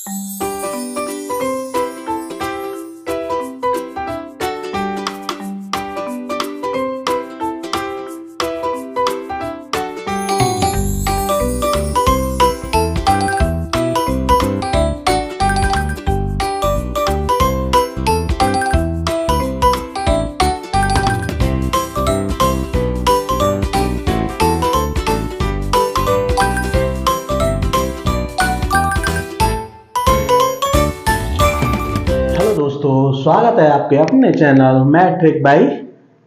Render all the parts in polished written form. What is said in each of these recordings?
दोस्तों स्वागत है आपके अपने channel matric by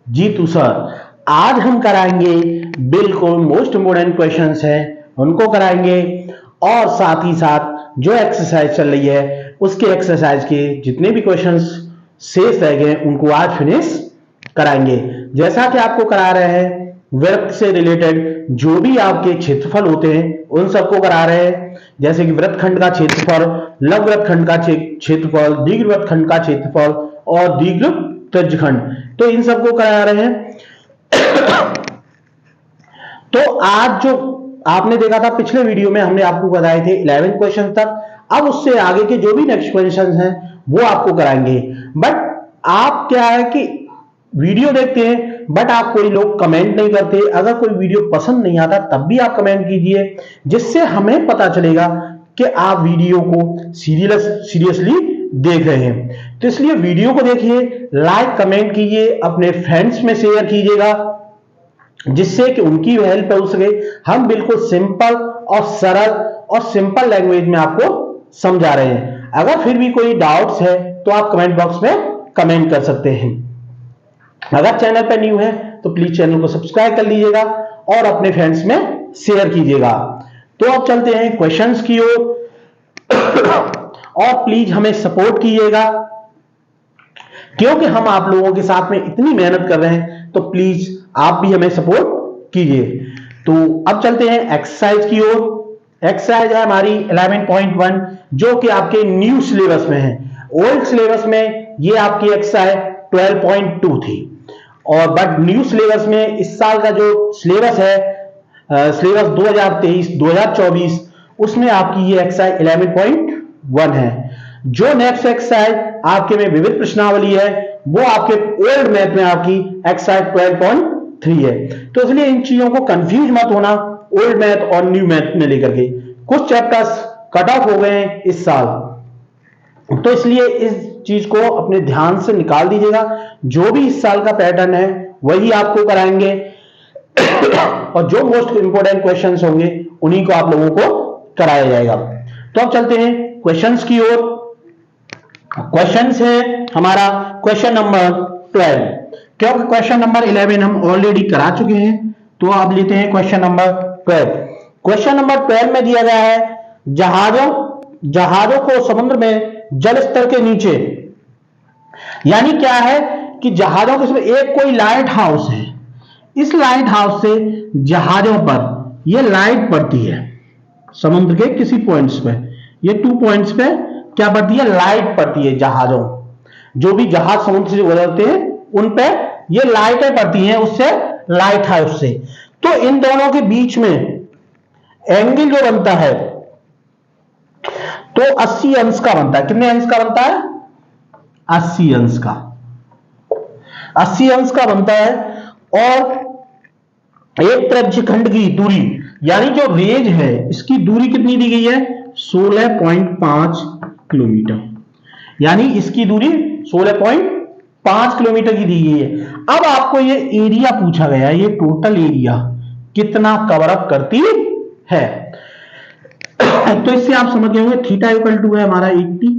Jitu sir. आज हम कराएंगे बिल्कुल मोस्ट इम्पोर्टेंट क्वेश्चंस हैं उनको कराएंगे और साथ ही साथ जो एक्सरसाइज चल रही है उसके एक्सरसाइज के जितने भी क्वेश्चंस शेष रह गए उनको आज फिनिश कराएंगे। जैसा कि आपको करा रहे हैं वृत्त से रिलेटेड जो भी आपके क्षेत्रफल होते हैं उन सबको करा रहे हैं, जैसे कि वृत्तखंड का क्षेत्रफल, लघु वृत्तखंड का क्षेत्रफल, दीर्घ वृत्तखंड का क्षेत्रफल और दीर्घ त्रिज्यखंड, तो इन सबको करा रहे हैं। तो आज जो आपने देखा था पिछले वीडियो में हमने आपको बताए थे 11 क्वेश्चन तक, अब उससे आगे के जो भी नेक्स्ट क्वेश्चन हैं वो आपको कराएंगे। बट आप क्या है कि वीडियो देखते हैं बट आप कोई लोग कमेंट नहीं करते। अगर कोई वीडियो पसंद नहीं आता तब भी आप कमेंट कीजिए, जिससे हमें पता चलेगा कि आप वीडियो को सीरियसली देख रहे हैं। तो इसलिए वीडियो को देखिए, लाइक कमेंट कीजिए, अपने फ्रेंड्स में शेयर कीजिएगा, जिससे कि उनकी हेल्प हो सके। हम बिल्कुल सिंपल और सरल और सिंपल लैंग्वेज में आपको समझा रहे हैं। अगर फिर भी कोई डाउट्स है तो आप कमेंट बॉक्स में कमेंट कर सकते हैं। अगर चैनल पर न्यू है तो प्लीज चैनल को सब्सक्राइब कर लीजिएगा और अपने फ्रेंड्स में शेयर कीजिएगा। तो अब चलते हैं क्वेश्चंस की ओर और प्लीज हमें सपोर्ट कीजिएगा, क्योंकि हम आप लोगों के साथ में इतनी मेहनत कर रहे हैं, तो प्लीज आप भी हमें सपोर्ट कीजिए। तो अब चलते हैं एक्सरसाइज की ओर। एक्सरसाइज है हमारी 11.1 जो कि आपके न्यू सिलेबस में है। ओल्ड सिलेबस में ये आपकी एक्सरसाइज 12.2 थी, और बट न्यू सिलेबस में इस साल का जो सिलेबस है, सिलेबस 2023-2024, उसमें आपकी ये एक्सरसाइज 11.1 है। जो नेक्स्ट एक्सरसाइज आपके में विविध प्रश्नावली है वो आपके ओल्ड मैथ में आपकी एक्सरसाइज 12.3 है। तो इसलिए इन चीजों को कंफ्यूज मत होना ओल्ड मैथ और न्यू मैथ में लेकर के। कुछ चैप्टर्स कट ऑफ हो गए हैं इस साल, तो इसलिए इस चीज को अपने ध्यान से निकाल दीजिएगा। जो भी इस साल का पैटर्न है वही आपको कराएंगे और जो मोस्ट इंपोर्टेंट क्वेश्चंस होंगे उन्हीं को आप लोगों को कराया जाएगा। तो अब चलते हैं क्वेश्चंस की ओर। क्वेश्चंस है हमारा क्वेश्चन नंबर 12, क्योंकि क्वेश्चन नंबर 11 हम ऑलरेडी करा चुके हैं, तो आप लेते हैं क्वेश्चन नंबर 12। क्वेश्चन नंबर 12 में दिया गया है जहाजों को समुद्र में जल स्तर के नीचे, यानी क्या है कि जहाजों के एक कोई लाइट हाउस है, इस लाइट हाउस से जहाजों पर यह लाइट पड़ती है समुद्र के किसी पॉइंट्स पे, ये 2 पॉइंट्स पे क्या पड़ती है, लाइट पड़ती है। जहाजों जो भी जहाज समुद्र से गुजरते हैं उन पे ये लाइटें पड़ती हैं उससे, लाइट हाउस से। तो इन दोनों के बीच में एंगल जो बनता है तो 80 अंश का बनता है। कितने अंश का बनता है? 80 अंश का, 80 अंश का बनता है। और एक त्रिज्यखंड की दूरी, यानी जो रेज है इसकी दूरी कितनी दी गई है? 16.5 किलोमीटर, यानी इसकी दूरी 16.5 किलोमीटर की दी गई है। अब आपको ये एरिया पूछा गया है, ये टोटल एरिया कितना कवर अप करती है। तो इससे आप समझ गए होंगे थीटा इक्वल टू है हमारा 80,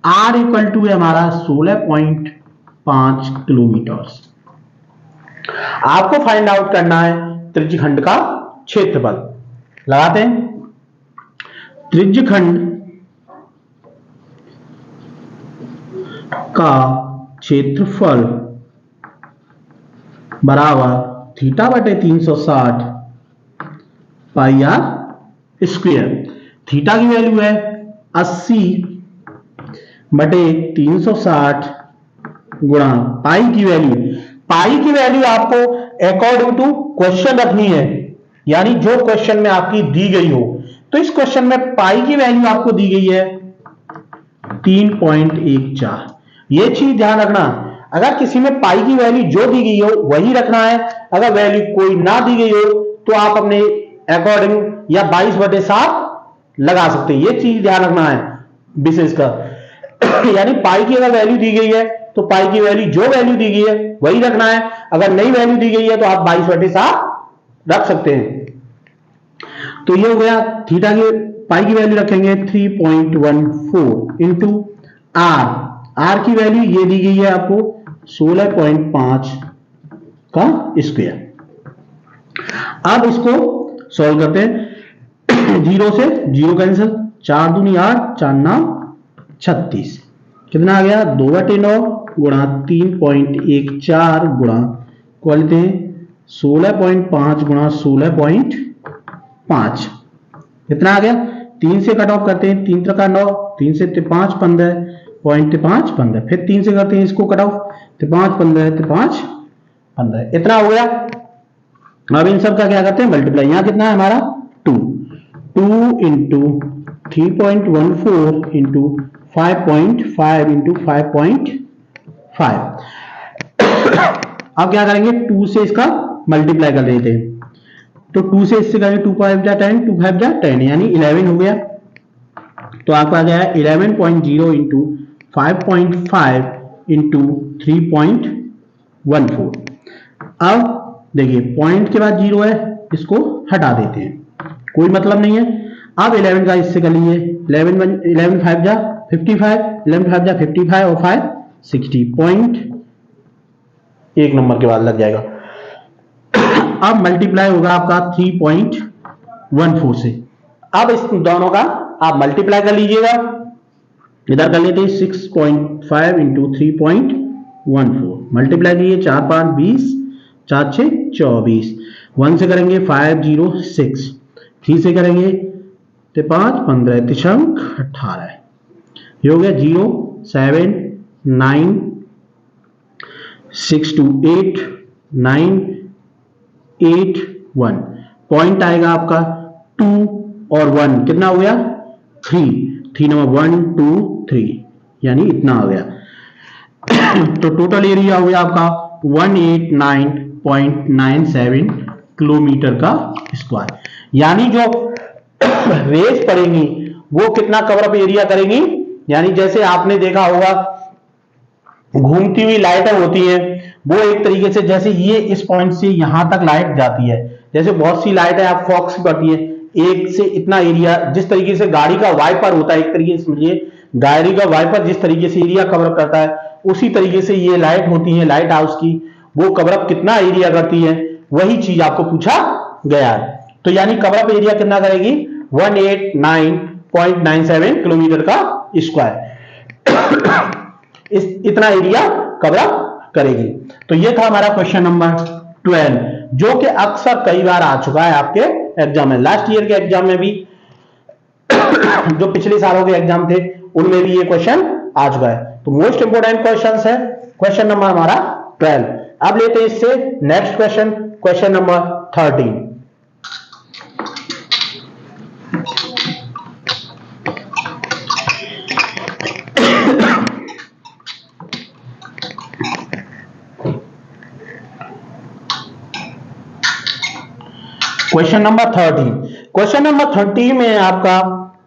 आर इक्वल टू है हमारा 16.5 किलोमीटर। आपको फाइंड आउट करना है त्रिज्यखंड का क्षेत्रफल। लगाते हैं, त्रिज्यखंड का क्षेत्रफल बराबर थीटा बटे 360 पाई आर स्क्वायर। थीटा की वैल्यू है 80 बटे 360 गुणा पाई की वैल्यू आपको अकॉर्डिंग टू क्वेश्चन रखनी है, यानी जो क्वेश्चन में आपकी दी गई हो। तो इस क्वेश्चन में पाई की वैल्यू आपको दी गई है 3.14। ये चीज ध्यान रखना, अगर किसी में पाई की वैल्यू जो दी गई हो वही रखना है, अगर वैल्यू कोई ना दी गई हो तो आप अपने अकॉर्डिंग या 22/7 लगा सकते हैं। ये चीज ध्यान रखना है विशेष का। यानी पाई की अगर वैल्यू दी गई है तो पाई की वैल्यू जो वैल्यू दी गई है वही रखना है, अगर नई वैल्यू दी गई है तो आप 22/7 रख सकते हैं। तो ये हो गया थीटा की पाई की वैल्यू रखेंगे 3.14 इंटू आर की वैल्यू ये दी गई है आपको 16.5 का स्क्वायर। अब इसको सॉल्व करते हैं। 0 से 0 कैंसिल, 4 दूनी 8, 4 9 36, कितना आ गया 2/9 गुणा 3.14 गुणा को लेते हैं 16.5 गुणा 16.5, कितना आ गया 3 से कट ऑफ करते हैं, 3 3 9, 3 से 5 15, 0.5 15, फिर 3 से करते हैं इसको कट ऑफ, 5 15 5 15, इतना हो गया। अब इन सब का क्या करते हैं मल्टीप्लाई, यहां कितना है हमारा 2 इंटू 3.14 इंटू 5.5 इंटू 5.5। अब क्या करेंगे 2 से इसका मल्टीप्लाई कर देते हैं, तो 2 से इससे करेंगे 2 5 जा 10, 2 5 जा 10 यानी 11 हो गया। तो आपका आ गया 11.0 इंटू 5.5 इंटू 3.14। अब देखिए पॉइंट के बाद 0 है, इसको हटा देते हैं, कोई मतलब नहीं है। अब 11 का इससे कर लीजिए, 11 5 जा 55, 11 5 जा 55 और 5 60, पॉइंट एक नंबर के बाद लग जाएगा। अब मल्टीप्लाई होगा आपका 3.14 से। अब इस दोनों का आप मल्टीप्लाई कर लीजिएगा, इधर कर लेते हैं 6.5 इंटू 3.14 मल्टीप्लाई कीजिए, 4 5 20, 4 6 24, 1 से करेंगे 5 0 6, 3 से करेंगे 5 15 तिशंक 18, ये हो गया 0 7 9 6 2 8 9 8 1, पॉइंट आएगा आपका 2 और 1, कितना हो गया 3 नंबर 1 2 3 यानी इतना आ गया। तो टोटल एरिया हो गया आपका 189.97 किलोमीटर का स्क्वायर, यानी जो रेज पड़ेंगी वो कितना कवर अप एरिया करेंगी। यानी जैसे आपने देखा होगा घूमती हुई लाइटें होती हैं, वो एक तरीके से जैसे ये इस पॉइंट से यहां तक लाइट जाती है, जैसे बहुत सी लाइटें आप फॉक्स करती है, एक से इतना एरिया, जिस तरीके से गाड़ी का वाइपर होता है, एक तरीके से समझिए गाड़ी का वाइपर जिस तरीके से एरिया कवर करता है, उसी तरीके से ये लाइट होती है लाइट हाउस की, वो कवर अप कितना एरिया करती है, वही चीज आपको पूछा गया है। तो यानी कवर अप एरिया कितना करेगी 189.97 किलोमीटर का स्क्वायर, इतना एरिया कवर अप करेगी। तो ये था हमारा क्वेश्चन नंबर 12, जो कि अक्सर कई बार आ चुका है आपके एग्जाम में, लास्ट ईयर के एग्जाम में भी जो पिछले सालों के एग्जाम थे उनमें भी ये क्वेश्चन आ चुका है। तो मोस्ट इंपोर्टेंट क्वेश्चन है क्वेश्चन नंबर हमारा 12। अब लेते हैं इससे next question, question number 13। Question number 13, question number 30 में आपका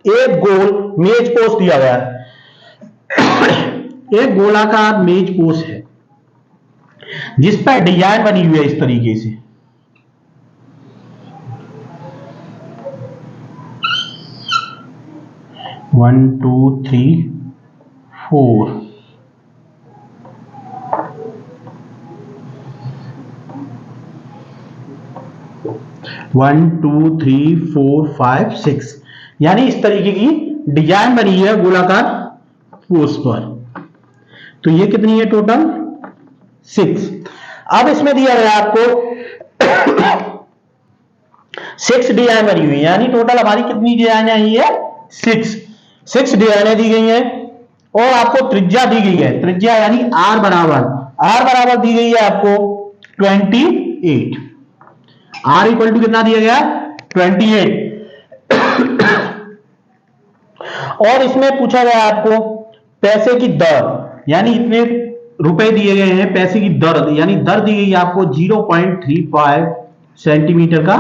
एक गोल मेज पोस्ट दिया गया है। एक गोलाकार मेज पोस्ट है जिस पर डिजाइन बनी हुई है इस तरीके से, one two three four, one two three four five six, यानी इस तरीके की डिजाइन बनी है गोलाकार पोस्ट पर। तो ये कितनी है टोटल 6। अब इसमें दिया गया आपको 6 डिजाइन बनी हुई है, यानी टोटल हमारी कितनी डिजाइन आई है 6 डिजाइनें दी गई हैं और आपको त्रिज्या दी गई है, त्रिज्या यानी आर बराबर दी गई है आपको 28। आर इक्वल टू कितना दिया गया 28। और इसमें पूछा गया आपको पैसे की दर, यानी इतने रुपए दिए गए हैं, पैसे की दर यानी दर दी गई आपको 0.35 सेंटीमीटर का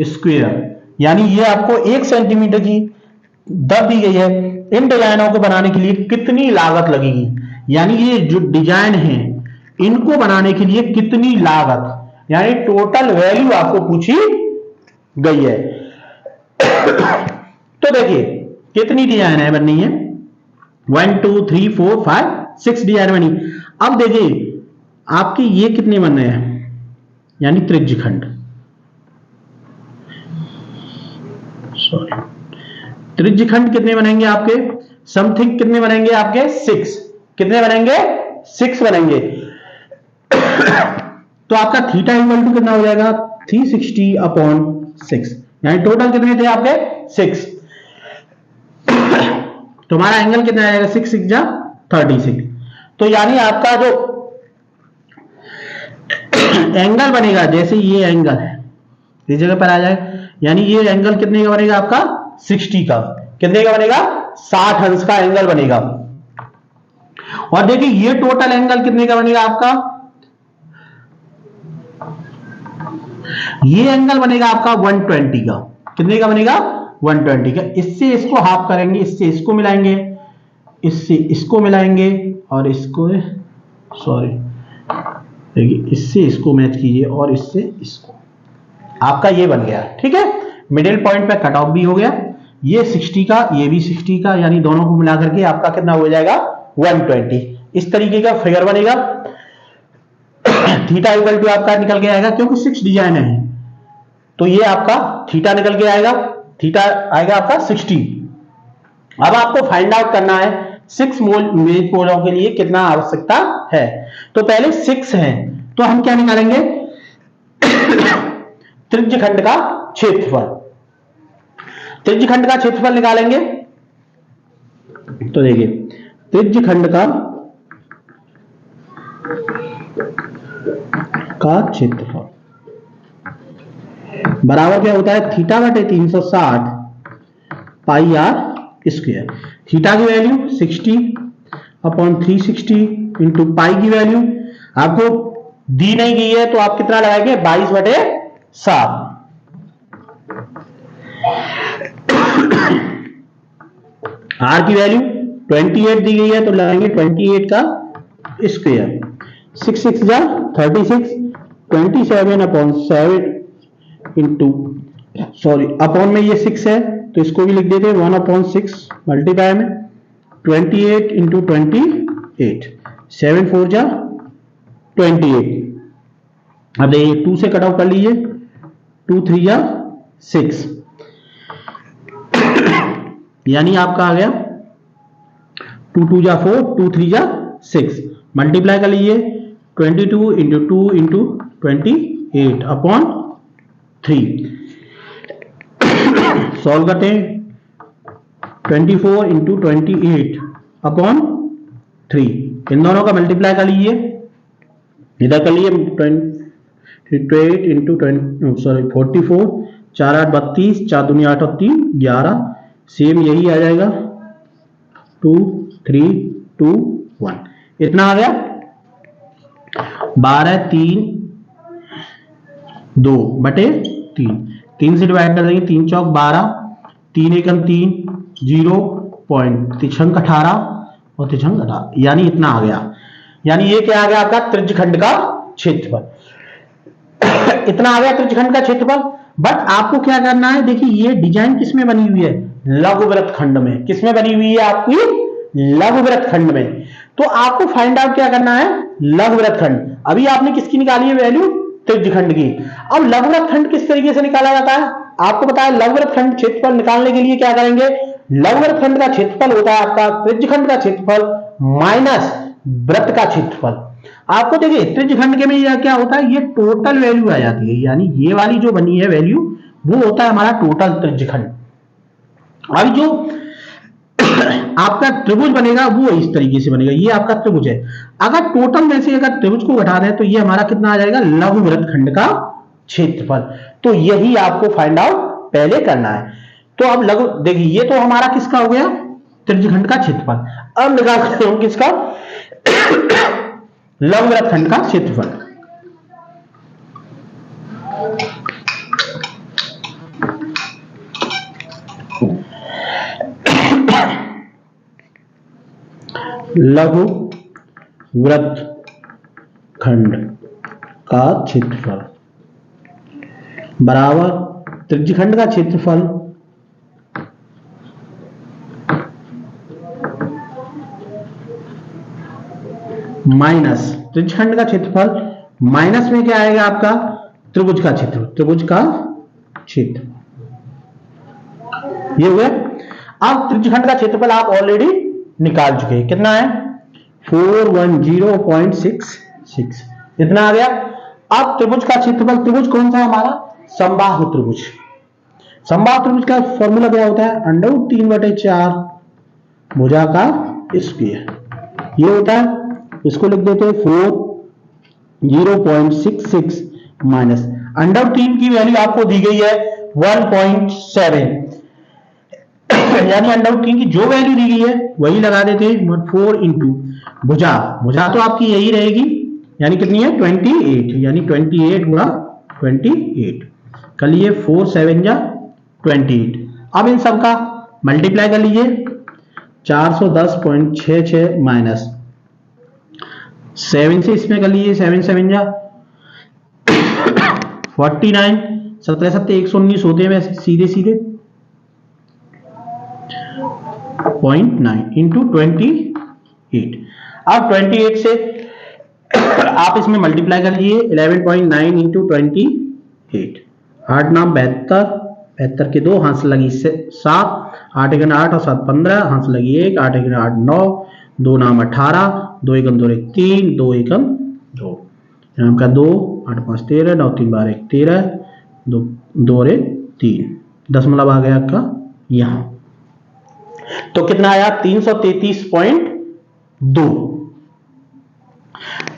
स्क्वायर, यानी ये आपको 1 सेंटीमीटर की दर दी गई है। इन डिजाइनों को बनाने के लिए कितनी लागत लगेगी, यानी ये जो डिजाइन है इनको बनाने के लिए कितनी लागत, यानी टोटल वैल्यू आपको पूछी गई है। तो देखिए कितनी डिजाइन है बननी है, 1 2 3 4 5 6 डिजाइन बनी। अब देखिए आपके ये कितने बनने हैं, यानी त्रिज्यखंड, सॉरी त्रिज्यखंड कितने बनेंगे आपके, समथिंग कितने बनेंगे आपके 6, कितने बनेंगे 6 बनेंगे। तो आपका थीटा इक्वल टू कितना हो जाएगा 360/6, यानी टोटल कितने थे आपके 6। तुम्हारा एंगल कितना आएगा 6 6 जा 36। तो यानी आपका जो एंगल बनेगा, जैसे ये एंगल है इस जगह पर आ जाए, यानी ये एंगल कितने का बनेगा आपका 60 का, कितने का बनेगा 60 अंश का एंगल बनेगा। और देखिए ये टोटल एंगल कितने का बनेगा आपका, ये एंगल बनेगा आपका 120 का, कितने का बनेगा 120 का। इससे इसको हाफ करेंगे, इससे इसको मिलाएंगे, इससे इसको मिलाएंगे और इसको, सॉरी देखिए इससे इसको मैच कीजिए और इससे इसको, आपका ये बन गया। ठीक है, मिडिल पॉइंट पे कट ऑफ भी हो गया, ये 60 का ये भी 60 का, यानी दोनों को मिला करके आपका कितना हो जाएगा 120। इस तरीके का फिगर बनेगा। थीटा इक्वल टू आपका निकल के आएगा, क्योंकि 6 डिजाइन है तो ये आपका थीटा निकल के आएगा, थीटा आएगा आपका 60। अब आपको फाइंड आउट करना है 6 मेज पोलों के लिए कितना आवश्यकता है। तो पहले 6 है तो हम क्या निकालेंगे, त्रिज्यखंड का क्षेत्रफल, त्रिज्यखंड का क्षेत्रफल निकालेंगे। तो देखिए त्रिज्यखंड का क्षेत्रफल बराबर क्या होता है, थीटा बटे 360 पाई आर स्क्वायर। थीटा की वैल्यू 60/360 इंटू पाई की वैल्यू आपको दी नहीं गई है तो आप कितना लगाएंगे 22/7। आर की वैल्यू 28 दी गई है तो लगाएंगे 28 का स्क्वायर। 6 6 जा 36, 27/7 इंटू, सॉरी अपॉन में ये 6 है तो इसको भी लिख देते हैं 1/6 मल्टीप्लाई में 28 इंटू 28, 7 4 जा 28। अब देखिए 2 से कट ऑफ कर लीजिए, 2 3 जा 6, यानी आपका आ गया 2 2 जा 4, 2 3 जा 6, मल्टीप्लाई कर लीजिए 22 इंटू 2 इंटू 28 अपॉन 3। सॉल्व करते हैं 24 इंटू 28 अपॉन 3, इन दोनों का मल्टीप्लाई कर लीजिए, इधर कर लिए 28 इंटू 44, 4 8 32, 4 दूनी 8 और 3 11, सेम यही आ जाएगा 2 3 2 1, इतना आ गया 12 3 2 बटे 3, 3 से डिवाइड कर देंगे 3 चौक 12, 3 एकम 3, 0 पॉइंट 18 और 18, यानी इतना आ गया। यानी ये क्या आ गया आपका त्रिज्यखंड का क्षेत्रफल। इतना आ गया त्रिज्यखंड का क्षेत्रफल। बट आपको क्या करना है, देखिए ये डिजाइन किसमें बनी हुई है, लघुवृत्त खंड में। किसमें बनी हुई है आपकी, लघुवृत्त खंड में। तो आपको फाइंड आउट क्या करना है, लघुवृत्त खंड। अभी आपने किसकी निकाली है वैल्यू, त्रिज्यखंड की। अब लघुवृत्त खंड किस तरीके से निकाला जाता है आपको पता है। लघुवृत्त खंड क्षेत्रफल निकालने के लिए क्या करेंगे, लघुवृत्त खंड का क्षेत्रफल होता है आपका त्रिज्यखंड का क्षेत्रफल माइनस वृत्त का क्षेत्रफल। आपको देखिए त्रिज्यखंड के में क्या होता है, ये टोटल वैल्यू आ जाती है, यानी ये वाली जो बनी है वैल्यू वो होता है हमारा टोटल त्रिज्यखंड। अब जो आपका त्रिभुज बनेगा वो इस तरीके से बनेगा, ये आपका त्रिभुज है। अगर टोटल में से अगर त्रिभुज को घटा दें तो ये हमारा कितना आ जाएगा, लघुवृत्त खंड का क्षेत्रफल। तो यही आपको फाइंड आउट पहले करना है। तो अब लघु देखिए ये तो हमारा किसका हो गया, त्रिज्यखंड का क्षेत्रफल। अब निकालते हैं किसका, लंबवृत खंड का क्षेत्रफल। लघु वृत्त खंड का क्षेत्रफल बराबर त्रिज्यखंड का क्षेत्रफल माइनस त्रिज्यखंड का क्षेत्रफल माइनस में क्या आएगा आपका, त्रिभुज का क्षेत्रफल, त्रिभुज का क्षेत्र। ये हुआ। अब त्रिज्यखंड का क्षेत्रफल आप ऑलरेडी निकाल चुके हैं, कितना है 410.66 इतना आ गया। अब त्रिभुज का क्षेत्रफल, त्रिभुज कौन सा है हमारा, समबाहु त्रिभुज। समबाहु त्रिभुज का फॉर्मूला क्या होता है, √3/4 भुजा का स्क्वायर, ये होता है। इसको लिख देते हैं 4:0.66 माइनस √3 की वैल्यू आपको दी गई है 1.7, यानी √3 की जो वैल्यू दी गई है वही लगा देते हैं। 4 इंटू भुजा, भुजा तो आपकी यही रहेगी, यानी कितनी है 28, यानी 28 गुणा 28 कर लीजिए, 4 7 जा 28। अब इन सब का मल्टीप्लाई कर लीजिए, 410.66 माइनस 7 से इसमें कर लीजिए, 7 7 जा 49, 17 7 119 होते हैं सीधे सीधे 0.9 इंटू 28। अब 28 से आप इसमें मल्टीप्लाई कर लीजिए, 11.9 इंटू 28, 8 नाम 72, 72 के 2 हाथ से लगी 7, 8 1 8 और 7 15, हाथ से लगी 1, 8 1 8 9, 2 नाम 18, 2 1 2 3, 2 1 2, नाम का 2, 8 5 13, 9 3 12 1 13, 2 2 3, दशमलव आ गया आपका यहां। तो कितना आया 333.2।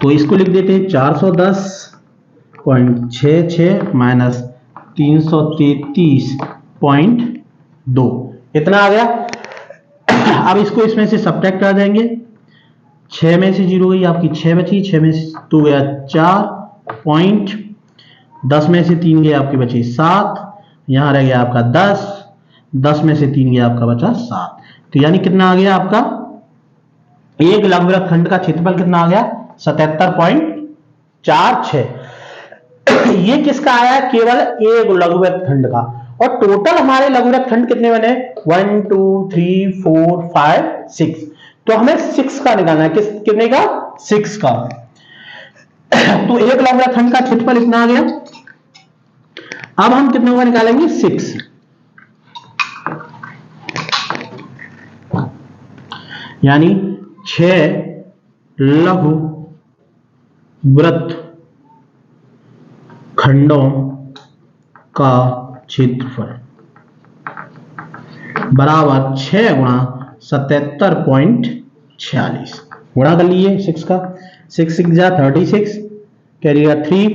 तो इसको लिख देते हैं 410.66 माइनस 333.2 इतना आ गया। अब इसको इसमें से सब्ट्रैक्ट कर देंगे, 6 में से 0 गई आपकी 6 बची, 6 में से 2 गया 4 पॉइंट, 10 में से 3 गया आपके बचे 7, यहां रह गया आपका 10, 10 में से 3 गया आपका बचा 7। तो यानी कितना आ गया आपका, एक लंबवृत्त खंड का क्षेत्रफल कितना आ गया 77.46। ये किसका आया, केवल एक लघुवृत्त खंड का। और टोटल हमारे लघुवृत्त खंड कितने बने, 1 2 3 4 5 6। तो हमें 6 का निकालना है, कितने का 6 का। तो एक लंबवृत्त खंड का क्षेत्रफल इतना आ गया। अब हम कितने का निकालेंगे 6, यानी 6 लघु वृत्त खंडों का क्षेत्रफल बराबर 6 गुणा 77.46 गुणा कर लीजिए 6 का, 6 6 जा 36, कैरिएगा 3,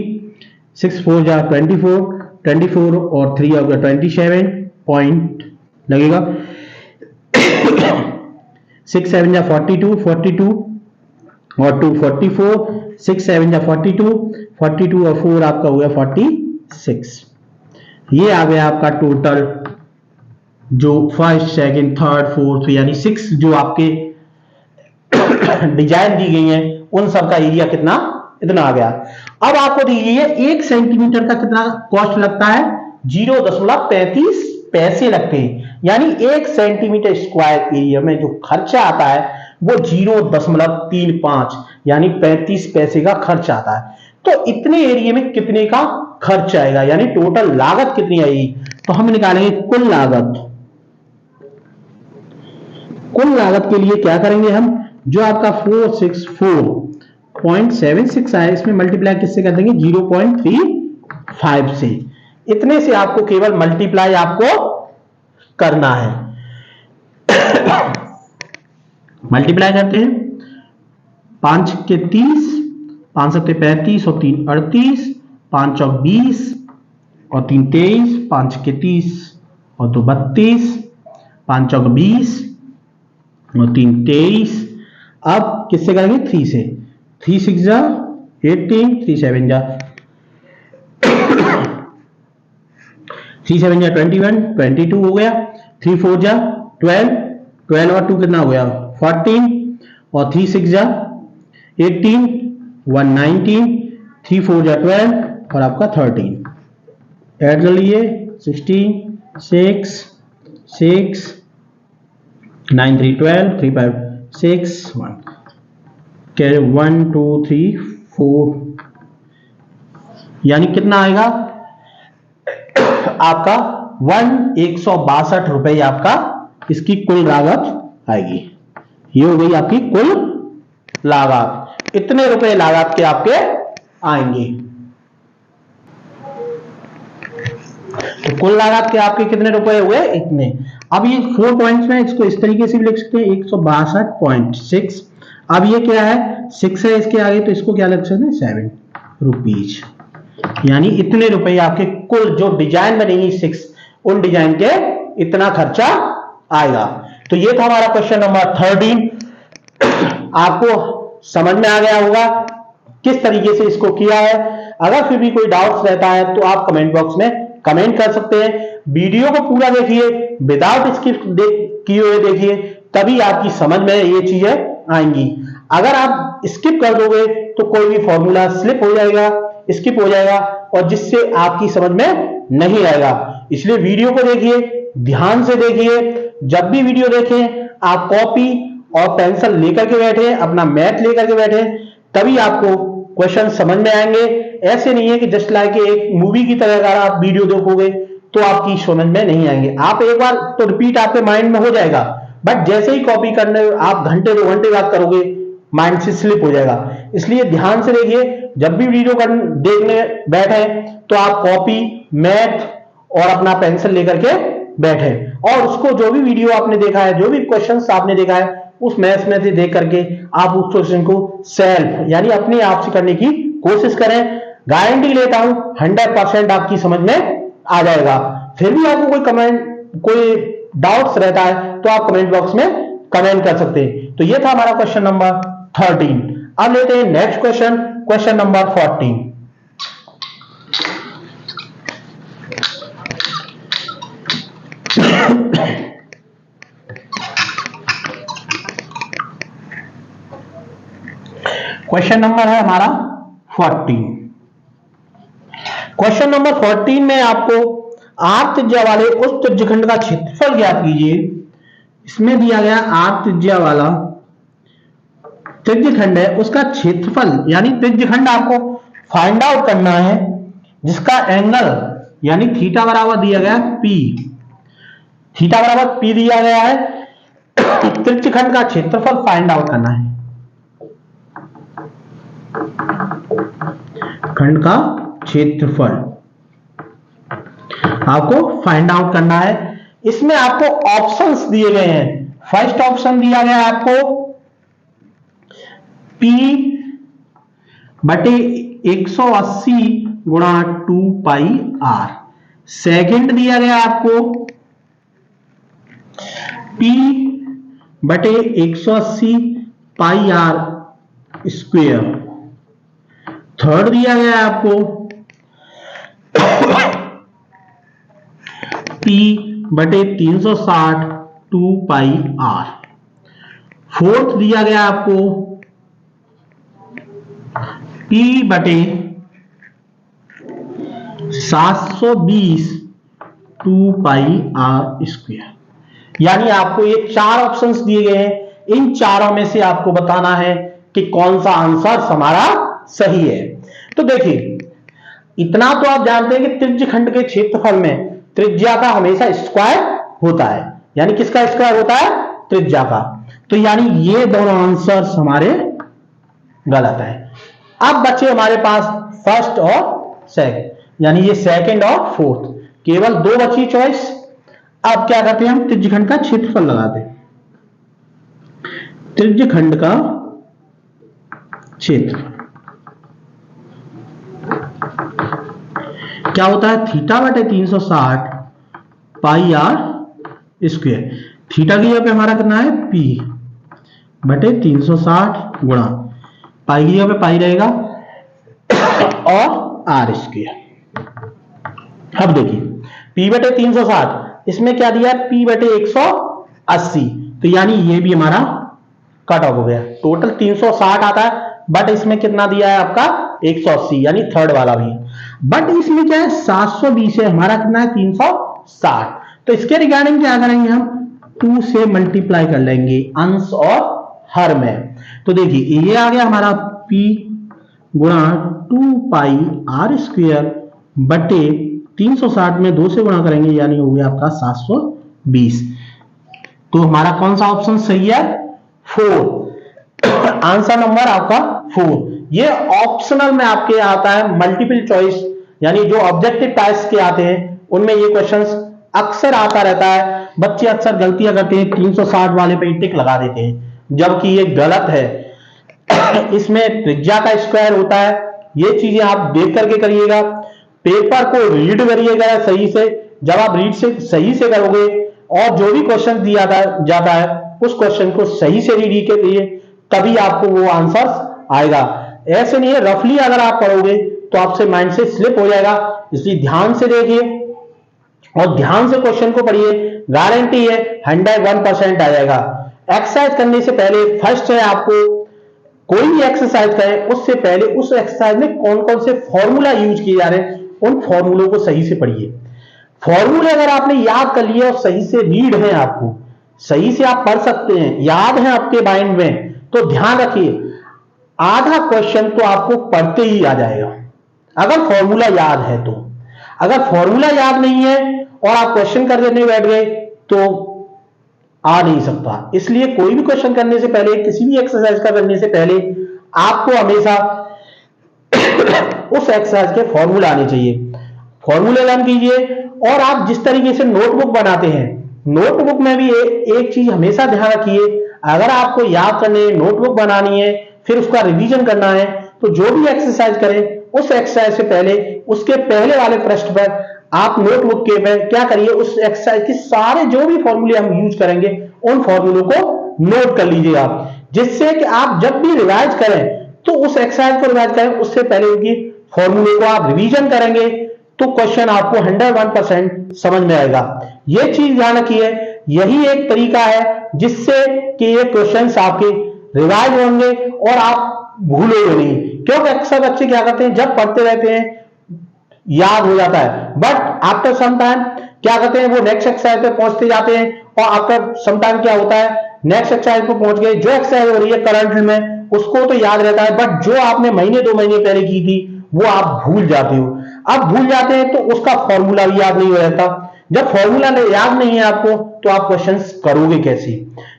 6 4 जा 24, 24 और 3 होगा 27 पॉइंट लगेगा, 6 7 जा 42, 42 और 2 44, 6 7 जा 42, 42 और 4 आपका हो गया 46। ये आ गया आपका टोटल जो फर्स्ट सेकंड थर्ड फोर्थ यानी 6 जो आपके डिजाइन दी गई हैं उन सब का एरिया कितना, इतना आ गया। अब आपको दीजिए 1 सेंटीमीटर का कितना कॉस्ट लगता है, 0.35 पैसे लगते हैं, यानी 1 सेंटीमीटर स्क्वायर एरिया में जो खर्चा आता है वो 0.35 यानी 35 पैसे का खर्च आता है। तो इतने एरिया में कितने का खर्च आएगा, यानी टोटल लागत कितनी आएगी। तो हम निकालेंगे कुल लागत। कुल लागत के लिए क्या करेंगे हम, जो आपका 464.76 आया इसमें मल्टीप्लाई किससे कर देंगे 0.35 से। इतने से आपको केवल मल्टीप्लाई आपको करना है। मल्टीप्लाई करते हैं, 5 के 30, 5 सत्ते 35 और 3 38, 5 चौक 20 और 3 23, 5 के 30 और 2 32, 5 चौक 20 और 3 23। अब किससे करेंगे? 3 से। 3 6 जा 18, 3 7 जा 3 7 जा 21, 22 हो गया। 3 4 जा 12, 12 और 2 कितना हो गया? 14, और 3 6 जा 18, 1 19, 3 4 जा 12 और आपका 13। ऐड कर लीजिए 16 6 6 9 3 12 3 5 6 1 कैरे 1 2 3 4, यानी कितना आएगा आपका 162 रुपए आपका इसकी कुल लागत आएगी। ये हो गई आपकी कुल लागत। इतने रुपए लागत के आपके आएंगे। तो कुल लागत के आपके कितने रुपए हुए? इतने। अब ये 4 पॉइंट्स में इसको इस तरीके से भी लिख सकते हैं 162.6। अब ये क्या है? 6 है इसके आगे, तो इसको क्या लिख सकते हैं? 7 रुपीज। यानी इतने रुपए आपके कुल जो डिजाइन बनेगी 6, उन डिजाइन के इतना खर्चा आएगा। तो ये था हमारा क्वेश्चन नंबर 13। आपको समझ में आ गया होगा किस तरीके से इसको किया है। अगर फिर भी कोई डाउट्स रहता है तो आप कमेंट बॉक्स में कमेंट कर सकते हैं। वीडियो को पूरा देखिए, विदाउट स्किप किए हुए देखिए, तभी आपकी समझ में ये चीजें आएंगी। अगर आप स्किप कर दोगे तो कोई भी फॉर्मूला स्लिप हो जाएगा, स्किप हो जाएगा, और जिससे आपकी समझ में नहीं आएगा। इसलिए वीडियो को देखिए, ध्यान से देखिए। जब भी वीडियो देखें आप कॉपी और पेंसिल लेकर के बैठे, अपना मैथ लेकर के बैठे, तभी आपको क्वेश्चन समझ में आएंगे। ऐसे नहीं है कि जस्ट लाइक एक मूवी की तरह अगर आप वीडियो देखोगे तो आपकी समझ में नहीं आएंगे। आप एक बार तो रिपीट आपके माइंड में हो जाएगा, बट जैसे ही कॉपी करने आप घंटे 2 घंटे बाद करोगे, माइंड से स्लिप हो जाएगा। इसलिए ध्यान से देखिए, जब भी वीडियो देखने बैठे तो आप कॉपी, मैथ और अपना पेंसिल लेकर के बैठे, और उसको जो भी वीडियो आपने देखा है, जो भी क्वेश्चंस आपने देखा है, उस मैथ्स में से देख करके आप उस क्वेश्चन को सेल्फ यानी अपने आप से करने की कोशिश करें। गारंटी लेता हूं 100% आपकी समझ में आ जाएगा। फिर भी आपको कोई कमेंट, कोई डाउट्स रहता है तो आप कमेंट बॉक्स में कमेंट कर सकते हैं। तो ये था हमारा क्वेश्चन नंबर 13। अब लेते हैं next question, question number 14। Question number है हमारा 14। क्वेश्चन नंबर 14 में आपको आर्क त्रिज्या वाले उस त्रिज्यखंड का क्षेत्रफल ज्ञात कीजिए। इसमें दिया गया आर्क त्रिज्या वाला त्रिज्यखंड है, उसका क्षेत्रफल यानी त्रिज्यखंड आपको फाइंड आउट करना है, जिसका एंगल यानी थीटा बराबर दिया गया पी, थीटा बराबर पी दिया गया है। त्रिज्यखंड का क्षेत्रफल फाइंड आउट करना है, खंड का क्षेत्रफल आपको फाइंड आउट करना है। इसमें आपको ऑप्शंस दिए गए हैं। फर्स्ट ऑप्शन दिया गया है आपको P बटे 180 गुणा 2 पाई R। सेकंड दिया गया आपको P बटे 180 पाई R स्क्वेयर। थर्ड दिया गया है आपको P बटे 360 2 पाई R। फोर्थ दिया गया आपको P बटे 720 2 पाई R स्क्वेयर। यानी आपको ये 4 ऑप्शंस दिए गए हैं। इन चारों में से आपको बताना है कि कौन सा आंसर हमारा सही है। तो देखिए, इतना तो आप जानते हैं कि त्रिज्यखंड के क्षेत्रफल में त्रिज्या का हमेशा स्क्वायर होता है। यानी किसका स्क्वायर होता है? त्रिज्या का। तो यानी ये दोनों आंसर हमारे गलत है। अब बचे हमारे पास फर्स्ट और सेकंड, यानी ये सेकंड और फोर्थ, केवल 2 बची चॉइस। अब क्या करते हैं, हम त्रिज्यखंड का क्षेत्रफल लगाते हैं। त्रिज्यखंड का क्षेत्र क्या होता है? थीटा बटे 360 पाई R स्क्वेयर। थीटा की जगह पे हमारा कितना है? P। बटे 360 गुणा पाई की जगह पे पाई रहेगा और आर स्क्वायर। अब देखिए p बटे 360, इसमें क्या दिया है p बटे 180, तो यानी ये भी हमारा कट ऑफ हो गया। टोटल 360 आता है, बट इसमें कितना दिया है आपका 180, यानी थर्ड वाला भी। बट इसमें क्या है 720 है, हमारा कितना है 360। तो इसके रिगार्डिंग क्या करेंगे हम 2 से मल्टीप्लाई कर लेंगे अंश और हर में। तो देखिए ये आ गया हमारा p गुणा 2 पाई आर स्क्वायर बटे 360 में 2 से गुणा करेंगे, यानी हो गया आपका 720। तो हमारा कौन सा ऑप्शन सही है 4, आंसर नंबर आपका 4। ये ऑप्शनल में आपके आता है मल्टीपल चॉइस, यानी जो ऑब्जेक्टिव टाइप्स के आते हैं उनमें ये क्वेश्चंस अक्सर आता रहता है। बच्चे अक्सर गलतियां करते हैं, 360 वाले पे टिक लगा देते हैं, जबकि ये गलत है। इसमें त्रिज्या का स्क्वायर होता है। ये चीजें आप देख करके करिएगा, पेपर को रीड करिएगा सही से। जब आप रीड से सही से करोगे और जो भी क्वेश्चन दिया जाता है उस क्वेश्चन को सही से रीड करिए, तभी आपको वो आंसर आएगा। ऐसे नहीं है रफली अगर आप पढ़ोगे तो आपसे माइंड से स्लिप हो जाएगा। इसलिए ध्यान से देखिए और ध्यान से क्वेश्चन को पढ़िए, गारंटी है 101% आ जाएगा। एक्सरसाइज करने से पहले फर्स्ट है आपको कोई भी एक्सरसाइज करें उससे पहले उस एक्सरसाइज में कौन कौन से फॉर्मूला यूज किए जा रहे हैं उन फॉर्मूलों को सही से पढ़िए। फॉर्मूले अगर आपने याद कर लिए और सही से रीड है, आपको सही से आप पढ़ सकते हैं, याद है आपके माइंड में, तो ध्यान रखिए आधा क्वेश्चन तो आपको पढ़ते ही आ जाएगा अगर फॉर्मूला याद है तो। अगर फॉर्मूला याद नहीं है और आप क्वेश्चन करने बैठ गए तो आ नहीं सकता। इसलिए कोई भी क्वेश्चन करने से पहले, किसी भी एक्सरसाइज का करने से पहले आपको हमेशा उस एक्सरसाइज के फॉर्मूला आने चाहिए। फॉर्मूले लर्न कीजिए और आप जिस तरीके से नोटबुक बनाते हैं, नोटबुक में भी एक चीज हमेशा ध्यान रखिए, अगर आपको याद करने नोटबुक बनानी है फिर उसका रिवीजन करना है, तो जो भी एक्सरसाइज करें उस एक्सरसाइज से पहले उसके पहले वाले पृष्ठ पर आप नोटबुक के में क्या करिए, उस एक्सरसाइज के सारे जो भी फॉर्मूले हम यूज करेंगे उन फॉर्मूलों को नोट कर लीजिए आप, जिससे कि आप जब भी रिवाइज करें तो उस एक्सरसाइज को रिवाइज करें उससे पहले उनकी फॉर्मूले को आप रिवीजन करेंगे तो क्वेश्चन आपको 101% समझ में आएगा। यह चीज ध्यान रखिए, यही एक तरीका है जिससे कि ये क्वेश्चंस आपके रिवाइज होंगे और आप भूलोगे नहीं। क्योंकि अक्सर बच्चे क्या करते हैं जब पढ़ते रहते हैं याद हो जाता है, बट आफ्टर सम टाइम क्या करते हैं वो नेक्स्ट एक्सरसाइज पे पहुंचते जाते हैं और आफ्टर सम टाइम क्या होता है नेक्स्ट एक्सरसाइज पे पहुंच गए, जो एक्सरसाइज हो रही है करंट में उसको तो याद रहता है, बट जो आपने महीने 2 महीने पहले की थी वो आप भूल जाते हो। अब भूल जाते हैं तो उसका फॉर्मूला भी याद नहीं हो रहता। जब फॉर्मूला याद नहीं है आपको तो आप क्वेश्चंस करोगे कैसे?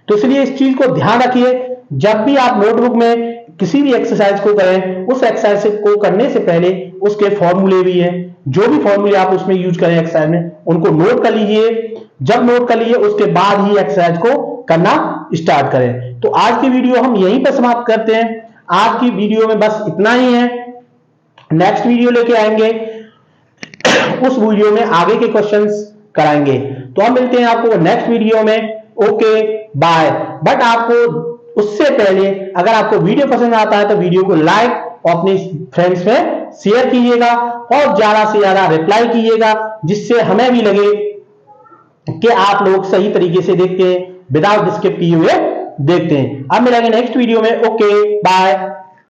तो इसलिए इस चीज को ध्यान रखिए, जब भी आप नोटबुक में किसी भी एक्सरसाइज को करें उस एक्सरसाइज को करने से पहले उसके फॉर्मूले भी हैं, जो भी फॉर्मूले आप उसमें यूज करें एक्सरसाइज में उनको नोट कर लीजिए। जब नोट कर लीजिए उसके बाद ही एक्सरसाइज को करना स्टार्ट करें। तो आज की वीडियो हम यहीं पर समाप्त करते हैं। आज की वीडियो में बस इतना ही है, नेक्स्ट वीडियो लेके आएंगे, उस वीडियो में आगे के क्वेश्चंस कराएंगे। तो हम मिलते हैं आपको नेक्स्ट वीडियो में। Okay bye. बट आपको उससे पहले अगर आपको वीडियो पसंद आता है तो वीडियो को लाइक और अपने फ्रेंड्स में शेयर कीजिएगा और ज्यादा से ज्यादा रिप्लाई कीजिएगा, जिससे हमें भी लगे कि आप लोग सही तरीके से देखते हैं, विदाउट स्किप किए हुए देखते हैं। अब मिलेंगे नेक्स्ट वीडियो में। Okay bye.